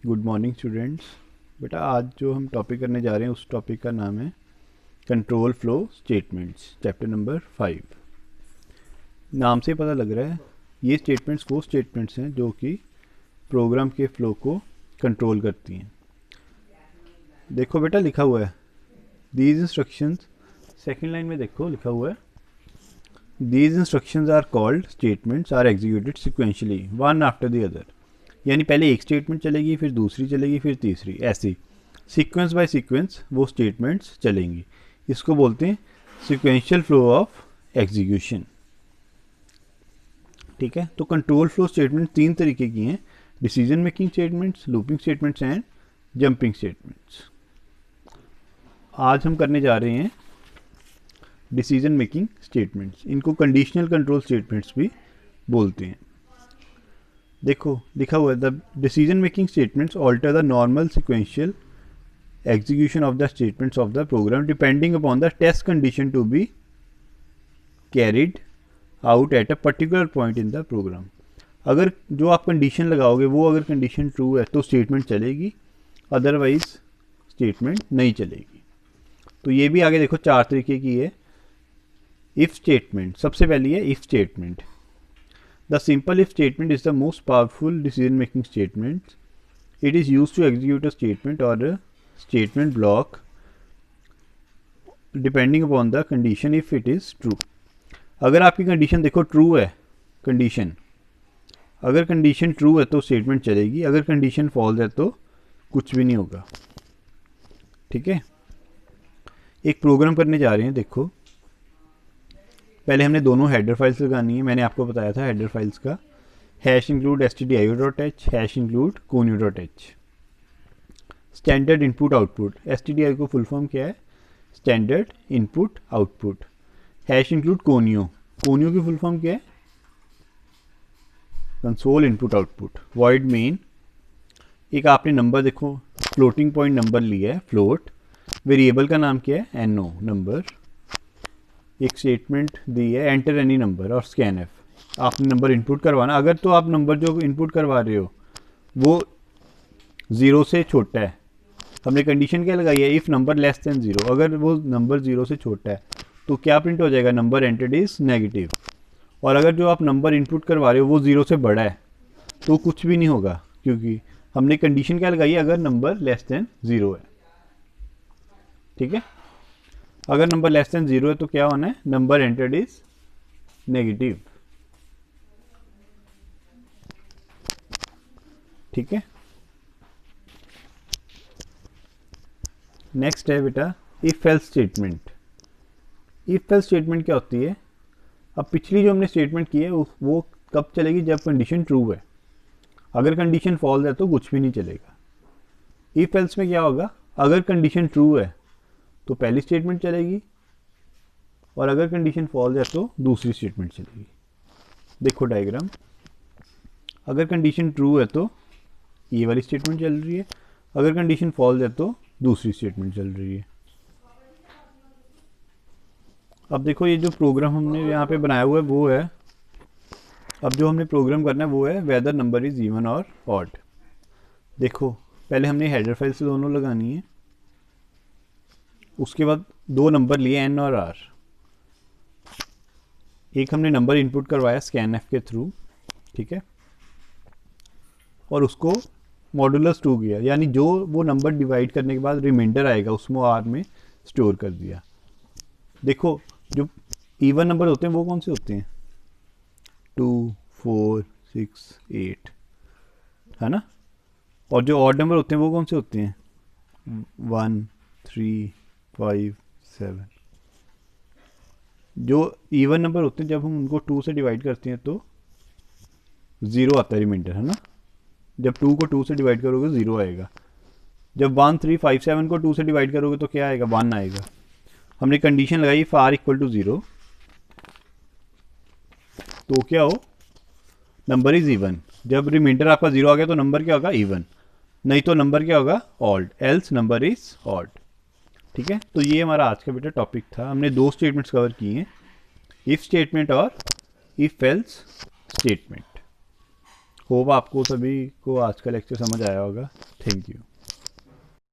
Good morning students. बेटा आज जो हम टॉपिक करने जा रहे हैं उस टॉपिक का नाम है control flow statements, chapter number 5। नाम से पता लग रहा है ये स्टेटमेंट्स वो स्टेटमेंट्स हैं जो कि प्रोग्राम के फ्लो को कंट्रोल करती हैं। देखो बेटा लिखा हुआ है दीज इंस्ट्रक्शंस, सेकेंड लाइन में देखो लिखा हुआ है these instructions are called statements are executed sequentially one after the other. यानी पहले एक स्टेटमेंट चलेगी, फिर दूसरी चलेगी, फिर तीसरी, ऐसी सीक्वेंस बाय सीक्वेंस वो स्टेटमेंट्स चलेंगी। इसको बोलते हैं सीक्वेंशियल फ्लो ऑफ एग्जीक्यूशन। ठीक है, तो कंट्रोल फ्लो स्टेटमेंट तीन तरीके की हैं: decision making statements, looping statements and jumping statements. आज हम करने जा रहे हैं डिसीजन मेकिंग स्टेटमेंट्स। इनको कंडीशनल कंट्रोल स्टेटमेंट्स भी बोलते हैं। देखो लिखा हुआ है the decision making statements alter the normal sequential execution of the statements of the program depending upon the test condition to be carried out at a particular point in the program. अगर जो आप condition लगाओगे वो अगर condition true है तो statement चलेगी, otherwise statement नहीं चलेगी। तो ये भी आगे देखो चार तरीके की है। इफ स्टेटमेंट सबसे पहली है if statement. The simple if statement is the most powerful decision making statement. It is used to execute a statement or a statement block depending upon the condition if it is true. अगर आपकी condition देखो true है, condition अगर condition true है तो statement चलेगी, अगर condition false है तो कुछ भी नहीं होगा। ठीक है, एक प्रोग्राम करने जा रहे हैं। देखो पहले हमने दोनों हेडर फाइल्स लगानी है। मैंने आपको बताया था हेडर फाइल्स का hash include stdio.h, hash include conio.h। Standard input output, stdio को फुल फॉर्म क्या है? Standard input output. Hash include conio, conio की फुल फॉर्म क्या है? Console input output. Void main, एक आपने नंबर देखो फ्लोटिंग पॉइंट नंबर लिया है, फ्लोट। वेरिएबल का नाम क्या है? no number. एक स्टेटमेंट दी है एंटर एनी नंबर और स्कैन एफ। आपने नंबर इनपुट करवाना, अगर तो आप नंबर जो इनपुट करवा रहे हो वो 0 से छोटा है। हमने कंडीशन क्या लगाई है? If number less than 0। अगर वो नंबर 0 से छोटा है तो क्या प्रिंट हो जाएगा? Number entered is negative. और अगर जो आप नंबर इनपुट करवा रहे हो वो 0 से बड़ा है तो कुछ भी नहीं होगा, क्योंकि हमने कंडीशन क्या लगाई है? अगर नंबर लेस देन 0 है। ठीक है, अगर नंबर लेस देन 0 है तो क्या होना है? Number entered is negative. ठीक है, नेक्स्ट है बेटा if else statement. If else statement क्या होती है? अब पिछली जो हमने स्टेटमेंट की है वो कब चलेगी? जब कंडीशन ट्रू है। अगर कंडीशन फॉल्स है तो कुछ भी नहीं चलेगा। इफ एल्स में क्या होगा? अगर कंडीशन ट्रू है तो पहली स्टेटमेंट चलेगी, और अगर कंडीशन फॉल्स है तो दूसरी स्टेटमेंट चलेगी। देखो डायग्राम, अगर कंडीशन ट्रू है तो ये वाली स्टेटमेंट चल रही है, अगर कंडीशन फॉल्स है तो दूसरी स्टेटमेंट चल रही है। अब देखो ये जो प्रोग्राम हमने यहाँ पे बनाया हुआ है वो है, अब जो हमने प्रोग्राम करना है वो है वेदर नंबर इज इवन और ऑड। देखो पहले हमने हेडर फाइल से दोनों लगानी है, उसके बाद दो नंबर लिए एन और आर। एक हमने नंबर इनपुट करवाया स्कैन एफ के थ्रू, ठीक है, और उसको मॉडुलस 2 किया, यानी जो वो नंबर डिवाइड करने के बाद रिमाइंडर आएगा उसमें आर में स्टोर कर दिया। देखो जो इवन नंबर होते हैं वो कौन से होते हैं? 2, 4, 6, 8, है ना। और जो ऑड नंबर होते हैं वो कौन से होते हैं? 1, 3, 5, 7। जो इवन नंबर होते हैं जब हम उनको 2 से डिवाइड करते हैं तो 0 आता है रिमाइंडर, है ना। जब 2 को 2 से डिवाइड करोगे 0 आएगा। जब 1, 3, 5, 7 को 2 से डिवाइड करोगे तो क्या आएगा? 1 आएगा। हमने कंडीशन लगाई इफ आर इक्वल टू 0 तो क्या हो? Number is even. जब रिमाइंडर आपका 0 आ गया तो नंबर क्या होगा? इवन। नहीं तो नंबर क्या होगा? Odd, else number is odd. ठीक है, तो ये हमारा आज का बेटा टॉपिक था। हमने दो स्टेटमेंट्स कवर किए हैं, इफ स्टेटमेंट और इफ एल्स स्टेटमेंट। होप आपको सभी को आज का लेक्चर समझ आया होगा। Thank you.